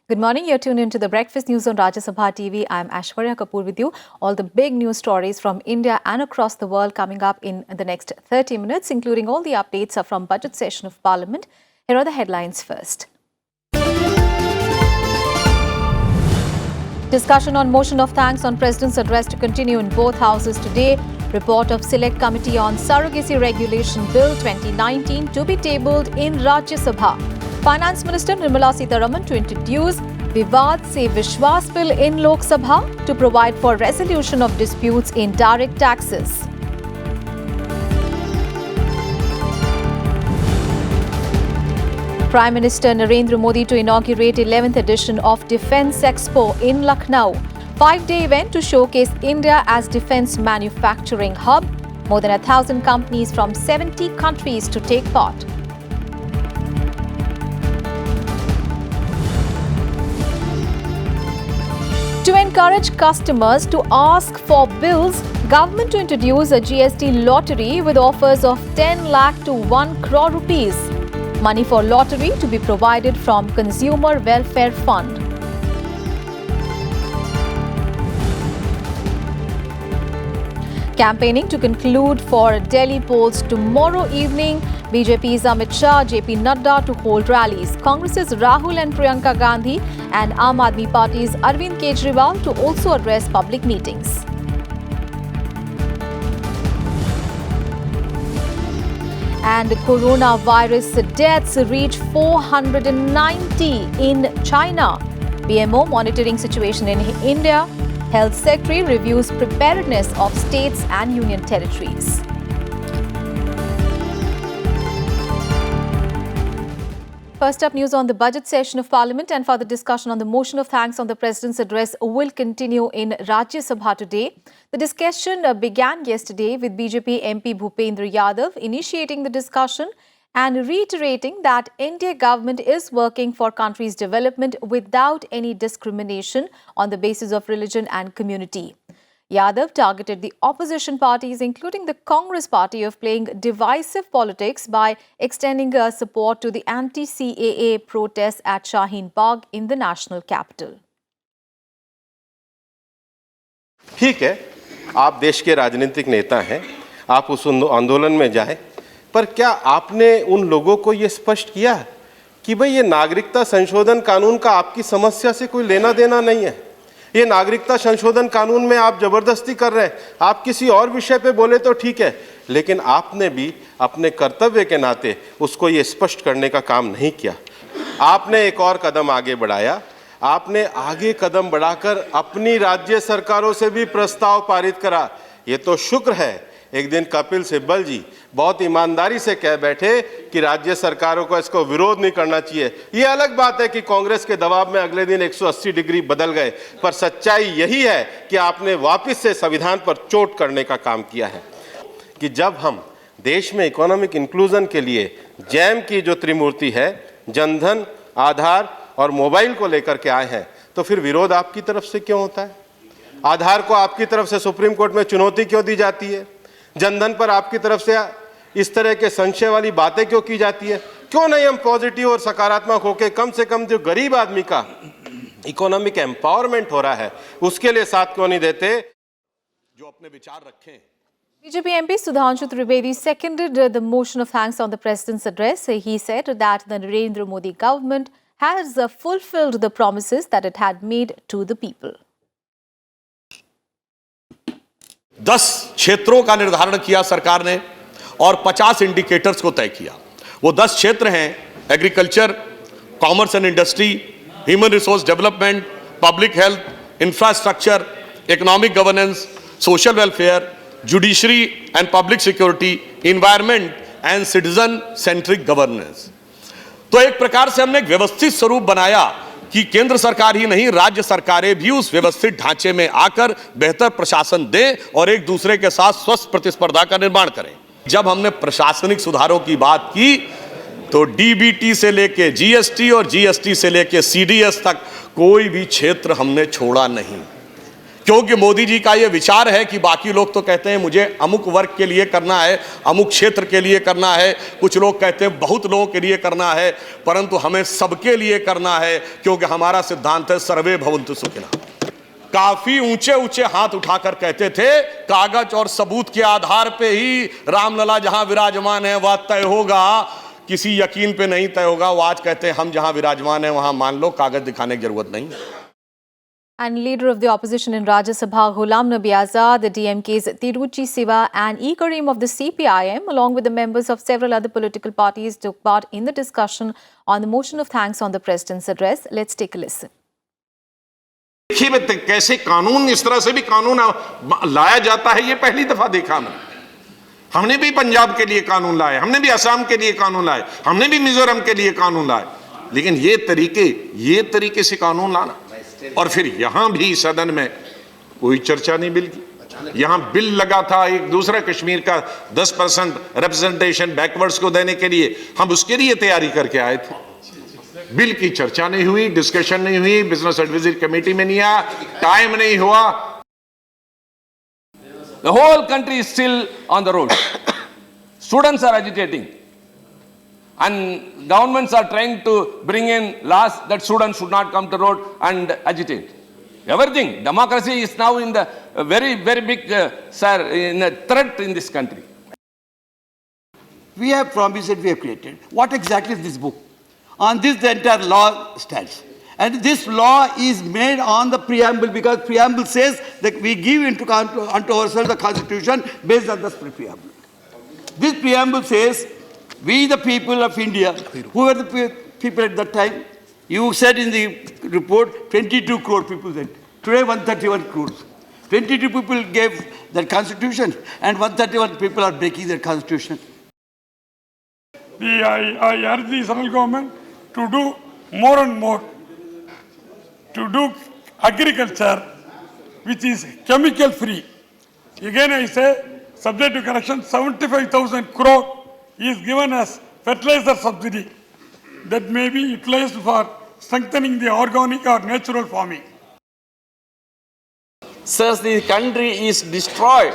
Good morning. You're tuned into the Breakfast News on Rajya Sabha TV. I'm Aishwarya Kapoor with you. All the big news stories from India and across the world coming up in the next 30 minutes, including all the updates from budget session of Parliament. Here are the headlines first. Discussion on motion of thanks on President's address to continue in both houses today. Report of Select Committee on Surrogacy Regulation Bill 2019 to be tabled in Rajya Sabha. Finance Minister Nirmala Sitharaman to introduce viva, vishwas bill in Lok Sabha to provide for resolution of disputes in direct taxes. Prime Minister Narendra Modi to inaugurate 11th edition of Defence Expo in Lucknow. 5-day event to showcase India as defence manufacturing hub. More than 1,000 companies from 70 countries to take part. To encourage customers to ask for bills, government to introduce a GST lottery with offers of 10 lakh to 1 crore rupees. Money for lottery to be provided from Consumer Welfare Fund. Campaigning to conclude for Delhi polls tomorrow evening. BJP's Amit Shah, JP Nadda to hold rallies. Congress's Rahul and Priyanka Gandhi and Aam Aadmi Party's Arvind Kejriwal to also address public meetings. And coronavirus deaths reach 490 in China. PMO monitoring situation in India. Health Secretary reviews preparedness of states and union territories. First up, news on the budget session of Parliament, and for the discussion on the motion of thanks on the President's address will continue in Rajya Sabha today. The discussion began yesterday with BJP MP Bhupendra Yadav initiating the discussion and reiterating that NDA government is working for country's development without any discrimination on the basis of religion and community. Yadav targeted the opposition parties, including the Congress party, of playing divisive politics by extending support to the anti-CAA protests at Shaheen Bagh in the national capital. ठीक है, आप देश के राजनीतिक नेता हैं, आप उस आंदोलन में जाएं, पर क्या आपने उन लोगों को ये स्पष्ट किया कि भाई ये नागरिकता संशोधन कानून का आपकी समस्या से कोई लेना देना नहीं है? ये नागरिकता संशोधन कानून में आप जबरदस्ती कर रहे हैं। आप किसी और विषय पे बोले तो ठीक है, लेकिन आपने भी अपने कर्तव्य के नाते उसको ये स्पष्ट करने का काम नहीं किया। आपने एक और कदम आगे बढ़ाया। आपने आगे कदम बढ़ाकर अपनी राज्य सरकारों से भी प्रस्ताव पारित करा। ये तो शुक्र है एक दिन कपिल सिब्बल जी बहुत ईमानदारी से कह बैठे कि राज्य सरकारों को इसको विरोध नहीं करना चाहिए। ये अलग बात है कि कांग्रेस के दबाव में अगले दिन 180 डिग्री बदल गए, पर सच्चाई यही है कि आपने वापस से संविधान पर चोट करने का काम किया है। कि जब हम देश में इकोनॉमिक इंक्लूजन के लिए जैम की जो त्रिमूर्ति है, जनधन, आधार और मोबाइल को लेकर के आए हैं, तो फिर विरोध आपकी तरफ से क्यों होता है? आधार को आपकी तरफ से सुप्रीम कोर्ट में चुनौती क्यों दी जाती है? जनधन पर आपकी तरफ से इस तरह के संशय वाली बातें क्यों की जाती है? क्यों नहीं हम पॉजिटिव और सकारात्मक होकर कम से कम जो गरीब आदमी का इकोनॉमिक एम्पावरमेंट हो रहा है उसके लिए साथ क्यों नहीं देते, जो अपने विचार रखें? BJP MP Sudhanshu Trivedi seconded the motion of thanks on the President's address. He said that the Narendra Modi government has fulfilled the promises that it had made to the people. 10 क्षेत्रों का निर्धारण किया सरकार ने और 50 indicators को तय किया। वो 10 क्षेत्र हैं agriculture, commerce and industry, human resource development, public health, infrastructure, economic governance, social welfare, judiciary and public security, environment and citizen centric governance. तो एक प्रकार से हमने एक व्यवस्थित स्वरूप बनाया कि केंद्र सरकार ही नहीं, राज्य सरकारें भी उस व्यवस्थित ढांचे में आकर बेहतर प्रशासन दें और एक दूसरे के साथ स्वस्थ प्रतिस्पर्धा का निर्माण करें। जब हमने प्रशासनिक सुधारों की बात की तो डीबीटी से लेके जीएसटी और जीएसटी से लेके सीडीएस तक कोई भी क्षेत्र हमने छोड़ा नहीं। क्योंकि मोदी जी का ये विचार है कि बाकी लोग तो कहते हैं मुझे अमुक वर्ग के लिए करना है, अमुक क्षेत्र के लिए करना है, कुछ लोग कहते हैं बहुत लोगों के लिए करना है, परंतु हमें सबके लिए करना है, क्योंकि हमारा सिद्धांत है सर्वे भवन्तु सुखिनः। काफी ऊंचे ऊंचे हाथ उठाकर कहते थे कागज और सबूत के आधार पे ही रामलला जहां विराजमान है वह तय होगा, किसी यकीन पे नहीं तय होगा। वो आज कहते हैं हम जहां विराजमान है वहां मान लो, कागज दिखाने की जरूरत नहीं। And leader of the opposition in Rajya Sabha, Ghulam Nabi Azad, the DMK's Tiruchi Siva and E. Karim of the CPIM, along with the members of several other political parties, took part in the discussion on the motion of thanks on the President's address. Let's take a listen. देखिए कैसे कानून, इस तरह से भी कानून लाया जाता है, ये पहली दफा देखा हमने भी पंजाब के लिए कानून लाए, हमने भी असम के लिए कानून लाए, हमने भी मिजोरम के लिए कानून लाए, लेकिन ये तरीके से कानून लाना और फिर यहां भी सदन में कोई चर्चा नहीं बिल की। यहां बिल लगा था एक दूसरा कश्मीर का 10% रिप्रेजेंटेशन बैकवर्ड्स को देने के लिए, हम उसके लिए तैयारी करके आए थे। बिल की चर्चा नहीं हुई, डिस्कशन नहीं हुई, बिजनेस एडवाइजरी कमेटी में नहीं आया, टाइम नहीं हुआ। The whole country is still on the road. Students are agitating. And governments are trying to bring in laws that students should not come to road and agitate. Everything. Democracy is now in the very, very big in a threat in this country. We have promised that we have created. What exactly is this book? On this, the entire law stands. And this law is made on the preamble, because preamble says that we give unto ourselves the constitution based on this preamble. This preamble says, we the people of India, who were the people at that time? You said in the report, 22 crore people then. Today, 131 crores. 22 people gave their constitution, and 131 people are breaking their constitution. I urge the central government to do more and more to do agriculture which is chemical free. Again I say, subject to correction, 75,000 crore is given as fertilizer subsidy that may be utilized for strengthening the organic or natural farming. Since the country is destroyed,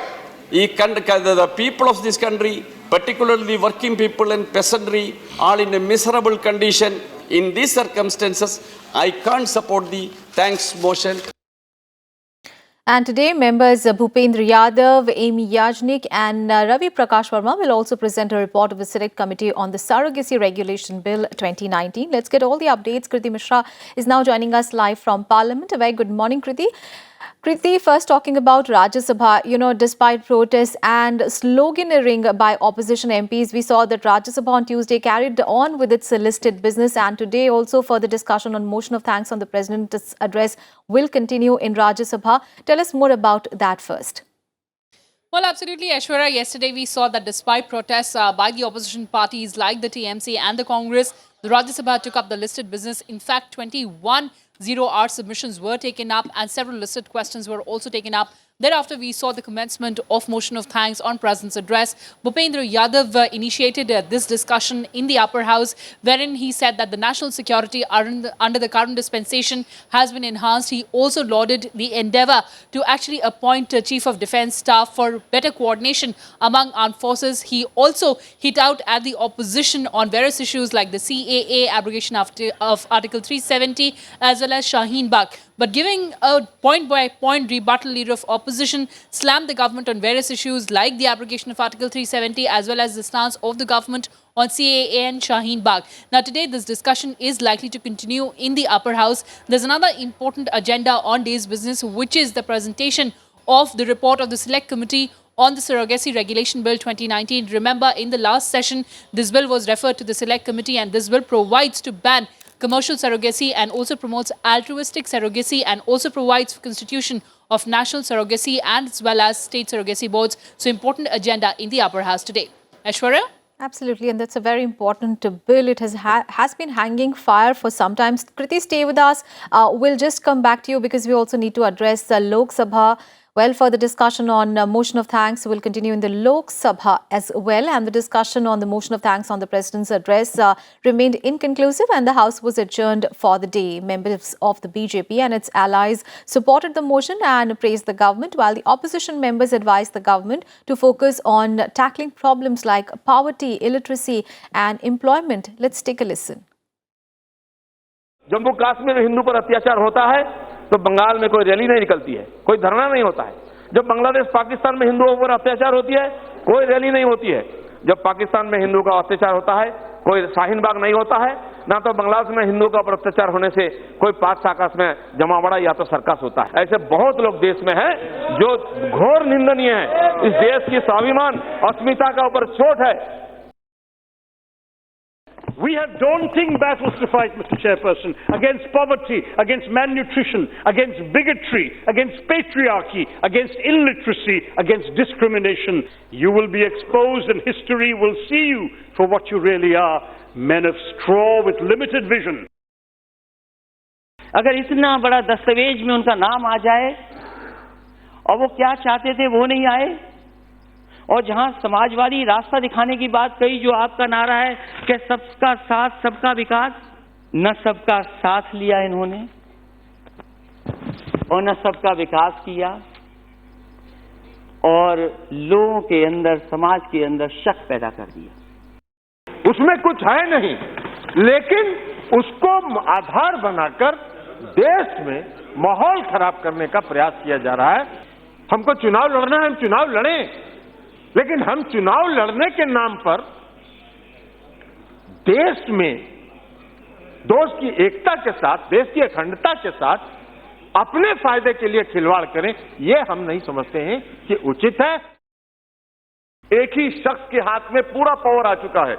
the people of this country, particularly the working people and peasantry, are in a miserable condition. In these circumstances, I can't support the thanks motion. And today, members Bhupendra Yadav, Amy Yajnik and Ravi Prakash Verma will also present a report of the Select Committee on the Surrogacy Regulation Bill 2019. Let's get all the updates. Kriti Mishra is now joining us live from Parliament. A very good morning, Kriti. Kriti, first talking about Rajya Sabha, despite protests and sloganeering by opposition MPs, we saw that Rajya Sabha on Tuesday carried on with its listed business, and today also further discussion on motion of thanks on the President's address will continue in Rajya Sabha. Tell us more about that first. Well, absolutely, Aishwarya. Yesterday we saw that despite protests by the opposition parties like the TMC and the Congress, the Rajya Sabha took up the listed business. In fact, 21 zero-hour submissions were taken up and several listed questions were also taken up. Thereafter, we saw the commencement of motion of thanks on President's address. Bhupendra Yadav initiated this discussion in the upper house, wherein he said that the national security under the current dispensation has been enhanced. He also lauded the endeavour to actually appoint a chief of defence staff for better coordination among armed forces. He also hit out at the opposition on various issues like the CAA, abrogation of Article 370, as well as Shaheen Bagh. But giving a point-by-point rebuttal, leader of opposition slammed the government on various issues like the abrogation of Article 370 as well as the stance of the government on CAA and Shaheen Bagh. Now today this discussion is likely to continue in the upper house. There's another important agenda on day's business, which is the presentation of the report of the Select Committee on the Surrogacy Regulation Bill 2019. Remember, in the last session, this bill was referred to the Select Committee, and this bill provides to ban commercial surrogacy and also promotes altruistic surrogacy and also provides for constitution of national surrogacy and as well as state surrogacy boards. So important agenda in the upper house today. Aishwarya? Absolutely, and that's a very important bill. It has been hanging fire for some time. Kriti, stay with us. We'll just come back to you because we also need to address Lok Sabha. Well, further discussion on motion of thanks will continue in the Lok Sabha as well. And the discussion on the motion of thanks on the President's address remained inconclusive and the House was adjourned for the day. Members of the BJP and its allies supported the motion and praised the government, while the opposition members advised the government to focus on tackling problems like poverty, illiteracy and employment. Let's take a listen. Jammu Kashmir में हिंदू पर अत्याचार होता है तो बंगाल में कोई rally नहीं निकलती है, कोई धरना नहीं होता है। जब बांग्लादेश पाकिस्तान में हिंदुओं पर अत्याचार होती है कोई रैली नहीं होती है। जब पाकिस्तान में हिंदू का अत्याचार होता है कोई शाहीन बाग नहीं होता है, ना तो बांग्लादेश में हिंदू का अत्याचार होने से कोई पाक साकस में जमावड़ा या तो सर्कस होता है। ऐसे बहुत लोग देश में हैं जो घोर निंदनीय है। इस देश की स्वाभिमान अस्मिता का ऊपर चोट है। We have daunting battles to fight, Mr. Chairperson, against poverty, against malnutrition, against bigotry, against patriarchy, against illiteracy, against discrimination. You will be exposed and history will see you for what you really are, men of straw with limited vision. अगर इतना बड़ा दस्तावेज में उनका नाम आ जाए और वो क्या चाहते थे वो नहीं आए, और जहां समाजवादी रास्ता दिखाने की बात कही, जो आपका नारा है कि सबका साथ सबका विकास, न सबका साथ लिया इन्होंने और न सबका विकास किया और लोगों के अंदर, समाज के अंदर शक पैदा कर दिया। उसमें कुछ है नहीं, लेकिन उसको आधार बनाकर देश में माहौल खराब करने का प्रयास किया जा रहा है। हमको चुनाव लड़ना है, हम चुनाव लड़ें, लेकिन हम चुनाव लड़ने के नाम पर देश में देश की एकता के साथ, देश की अखंडता के साथ अपने फायदे के लिए खिलवाड़ करें, ये हम नहीं समझते हैं कि उचित है। एक ही शख्स के हाथ में पूरा पावर आ चुका है।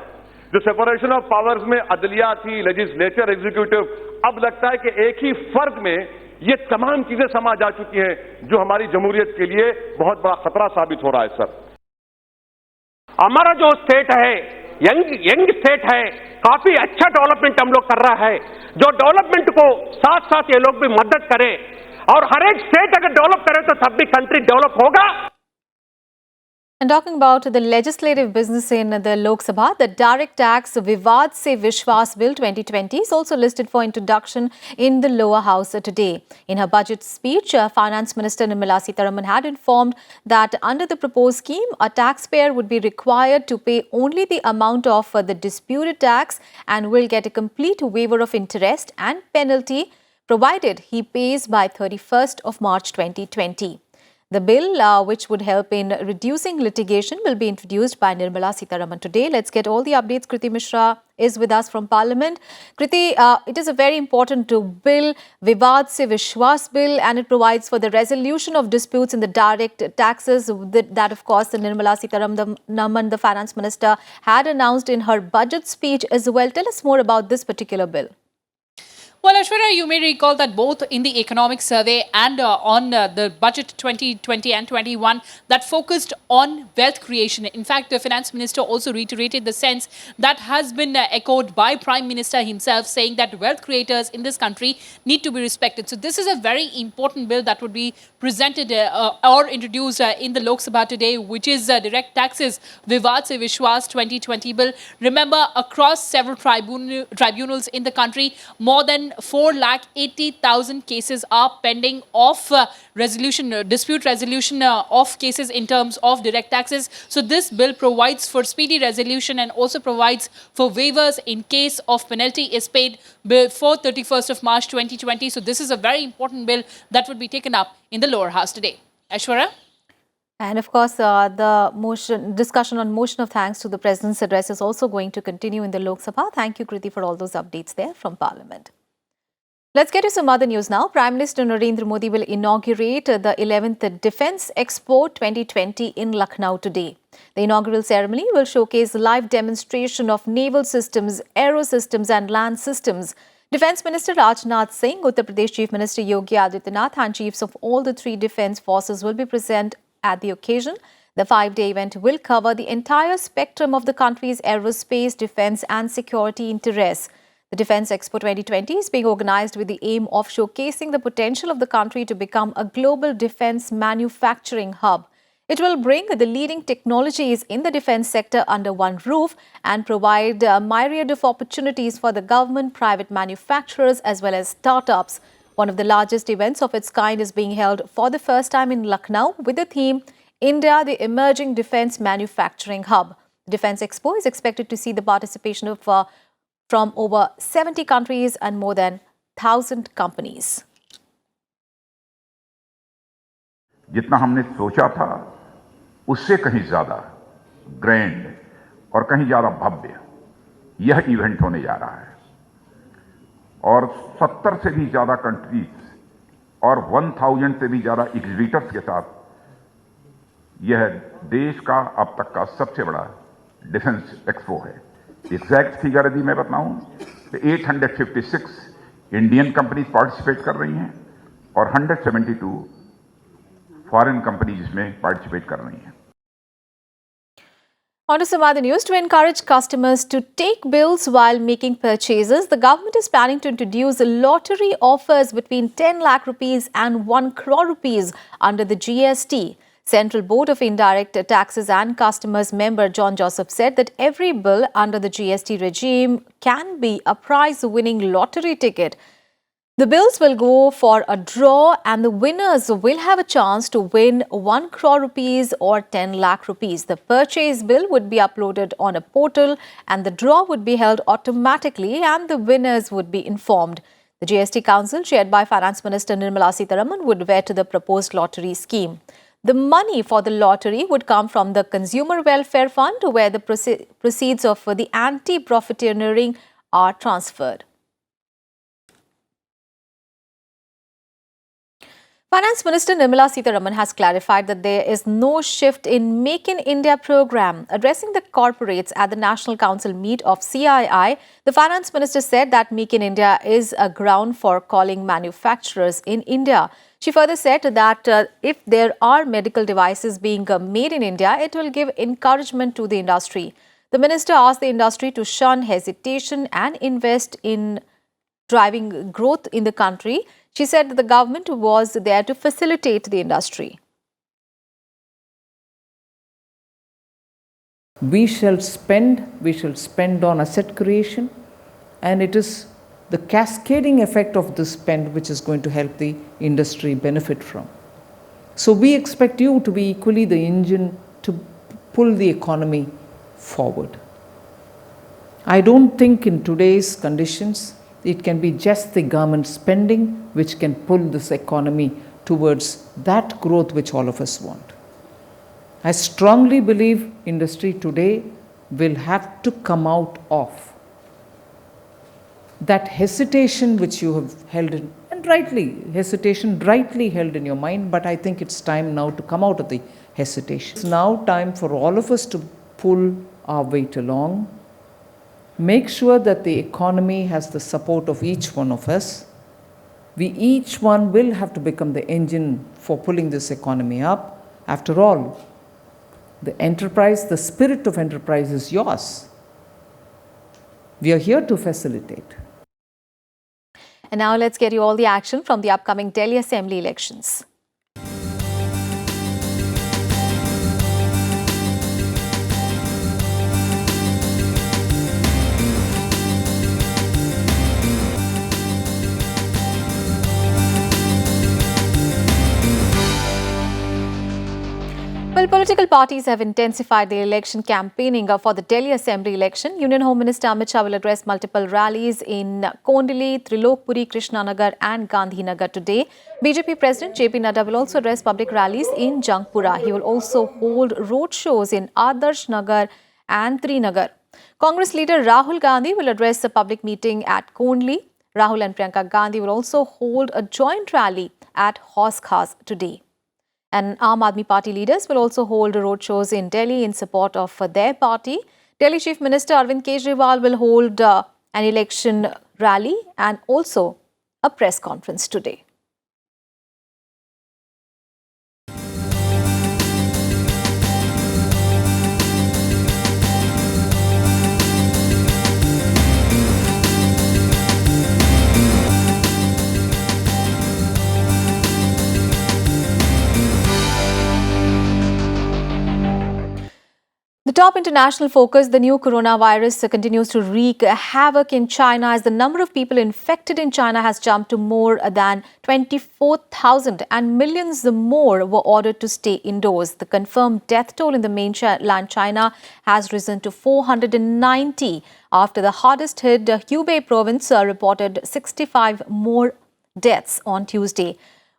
जो सेपरेशन ऑफ पावर्स में अदलिया थी, लेजिस्लेचर, एग्जीक्यूटिव, अब लगता है कि एक ही फर्द में ये तमाम चीजें समा जा चुकी हैं जो हमारी जमहूरियत के लिए बहुत बड़ा खतरा साबित हो रहा है। सर, हमारा जो स्टेट है यंग स्टेट है, काफी अच्छा डेवलपमेंट हम लोग कर रहा है। जो डेवलपमेंट को साथ साथ ये लोग भी मदद करें और हर एक स्टेट अगर डेवलप करे तो तब भी कंट्री डेवलप होगा। And talking about the legislative business in the Lok Sabha, the direct tax viva vishwas bill 2020 is also listed for introduction in the lower house today. In her budget speech, Finance Minister Nirmala Sitharaman had informed that under the proposed scheme, a taxpayer would be required to pay only the amount of the disputed tax and will get a complete waiver of interest and penalty provided he pays by 31st of March 2020. The bill, which would help in reducing litigation, will be introduced by Nirmala Sitharaman today. Let's get all the updates. Kriti Mishra is with us from Parliament. Kriti, it is a very important bill, Vivad Se Vishwas bill, and it provides for the resolution of disputes in the direct taxes that of course, the Nirmala Sitharaman, the Finance Minister, had announced in her budget speech as well. Tell us more about this particular bill. Well, Aishwarya, you may recall that both in the economic survey and on the budget 2020 and 21 that focused on wealth creation. In fact, the finance minister also reiterated the sense that has been echoed by Prime Minister himself, saying that wealth creators in this country need to be respected. So this is a very important bill that would be presented or introduced in the Lok Sabha today, which is direct taxes Vivad Se Vishwas 2020 bill. Remember, across several tribunals in the country, more than 4,80,000 cases are pending of dispute resolution of cases in terms of direct taxes. So this bill provides for speedy resolution and also provides for waivers in case of penalty is paid before 31st of March 2020. So this is a very important bill that would be taken up in the lower house today. Aishwarya? And of course, the discussion on motion of thanks to the President's address is also going to continue in the Lok Sabha. Thank you, Kriti, for all those updates there from Parliament. Let's get to some other news now. Prime Minister Narendra Modi will inaugurate the 11th Defence Expo 2020 in Lucknow today. The inaugural ceremony will showcase live demonstration of naval systems, aero systems and land systems. Defence Minister Rajnath Singh, Uttar Pradesh Chief Minister Yogi Adityanath and chiefs of all the three defence forces will be present at the occasion. The 5-day event will cover the entire spectrum of the country's aerospace, defence and security interests. The Defence Expo 2020 is being organised with the aim of showcasing the potential of the country to become a global defence manufacturing hub. It will bring the leading technologies in the defence sector under one roof and provide a myriad of opportunities for the government, private manufacturers as well as startups. One of the largest events of its kind is being held for the first time in Lucknow with the theme India, the Emerging Defence Manufacturing Hub. The Defence Expo is expected to see the participation of from over 70 countries and more than 1,000 companies. जितना हमने सोचा था उससे कहीं ज्यादा grand और कहीं ज्यादा भव्य यह इवेंट होने जा रहा है और 70 से भी ज्यादा कंट्रीज और 1000 से भी ज्यादा एग्जिबिटर्स के साथ यह देश का अब तक का सबसे बड़ा डिफेंस एक्सपो है। एग्जैक्ट फिगर यदि मैं बताऊं तो 856 इंडियन कंपनीज पार्टिसिपेट कर रही हैं और 172 फॉरेन कंपनीज इसमें पार्टिसिपेट कर रही हैं। On to some other news. To encourage customers to take bills while making purchases, the government is planning to introduce lottery offers between 10 lakh rupees and 1 crore rupees under the GST. Central Board of Indirect Taxes and Customs member John Joseph said that every bill under the GST regime can be a prize-winning lottery ticket. The bills will go for a draw and the winners will have a chance to win 1 crore rupees or 10 lakh rupees. The purchase bill would be uploaded on a portal and the draw would be held automatically and the winners would be informed. The GST Council, chaired by Finance Minister Nirmala Sitharaman, would vet the proposed lottery scheme. The money for the lottery would come from the Consumer Welfare Fund, where the proceeds of the anti-profiteering are transferred. Finance Minister Nirmala Sitharaman has clarified that there is no shift in Make in India program. Addressing the corporates at the National Council meet of CII, the Finance Minister said that Make in India is a ground for calling manufacturers in India. She further said that if there are medical devices being made in India, it will give encouragement to the industry. The minister asked the industry to shun hesitation and invest in driving growth in the country. She said that the government was there to facilitate the industry. We shall spend on asset creation, and it is the cascading effect of this spend which is going to help the industry benefit from. So we expect you to be equally the engine to pull the economy forward. I don't think in today's conditions it can be just the government spending which can pull this economy towards that growth which all of us want. I strongly believe industry today will have to come out of that hesitation which you have held in, and rightly held in your mind, but I think it's time now to come out of the hesitation. It's now time for all of us to pull our weight along. Make sure that the economy has the support of each one of us. We each one will have to become the engine for pulling this economy up. After all, the enterprise, the spirit of enterprise is yours. We are here to facilitate. And now let's get you all the action from the upcoming Delhi Assembly elections. Well, political parties have intensified their election campaigning for the Delhi Assembly election. Union Home Minister Amit Shah will address multiple rallies in Kondli, Trilokpuri, Krishnanagar and Gandhinagar today. BJP President JP Nadda will also address public rallies in Jangpura. He will also hold road shows in Adarsh Nagar and Trinagar. Congress leader Rahul Gandhi will address a public meeting at Kondli. Rahul and Priyanka Gandhi will also hold a joint rally at Haus Khas today. And Aam Aadmi Party leaders will also hold roadshows in Delhi in support of their party. Delhi Chief Minister Arvind Kejriwal will hold an election rally and also a press conference today. The top international focus, the new coronavirus continues to wreak havoc in China as the number of people infected in China has jumped to more than 24,000 and millions more were ordered to stay indoors. The confirmed death toll in the mainland China has risen to 490 after the hardest hit Hubei province reported 65 more deaths on Tuesday.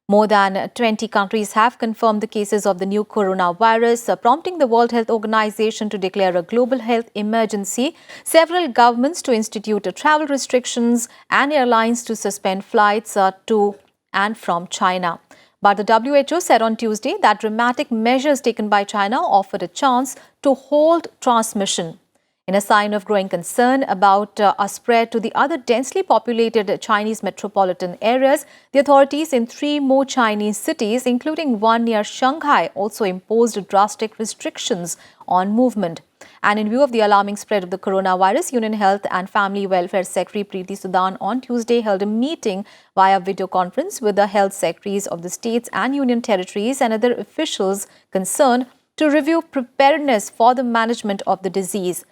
More than 20 countries have confirmed the cases of the new coronavirus, prompting the World Health Organization to declare a global health emergency, several governments to institute travel restrictions, and airlines to suspend flights to and from China. But the WHO said on Tuesday that dramatic measures taken by China offered a chance to halt transmission. In a sign of growing concern about a spread to the other densely populated Chinese metropolitan areas, the authorities in 3 more Chinese cities, including one near Shanghai, also imposed drastic restrictions on movement. And in view of the alarming spread of the coronavirus, Union Health and Family Welfare Secretary Preeti Sudhan on Tuesday held a meeting via video conference with the health secretaries of the states and union territories and other officials concerned to review preparedness for the management of the disease.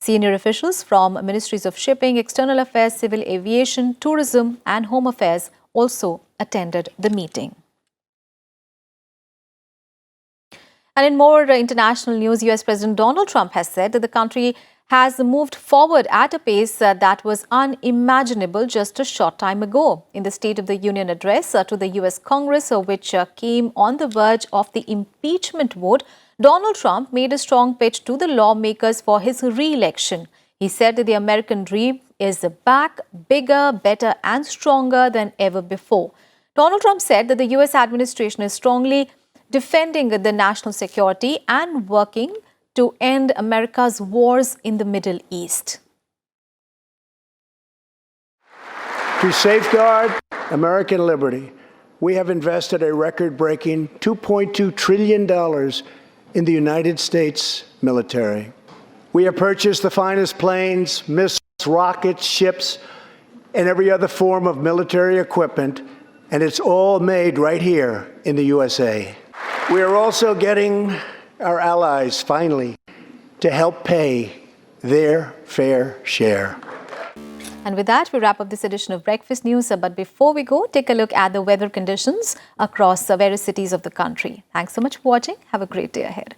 Senior officials from Ministries of Shipping, External Affairs, Civil Aviation, Tourism and Home Affairs also attended the meeting. And in more international news, US President Donald Trump has said that the country has moved forward at a pace that was unimaginable just a short time ago. In the State of the Union address to the US Congress, which came on the verge of the impeachment vote, Donald Trump made a strong pitch to the lawmakers for his re-election. He said that the American dream is back, bigger, better and stronger than ever before. Donald Trump said that the US administration is strongly defending the national security and working to end America's wars in the Middle East. To safeguard American liberty, we have invested a record-breaking $2.2 trillion in the United States military. We have purchased the finest planes, missiles, rockets, ships, and every other form of military equipment, and it's all made right here in the USA. We are also getting our allies, finally, to help pay their fair share. And with that, we wrap up this edition of Breakfast News. But before we go, take a look at the weather conditions across various cities of the country. Thanks so much for watching. Have a great day ahead.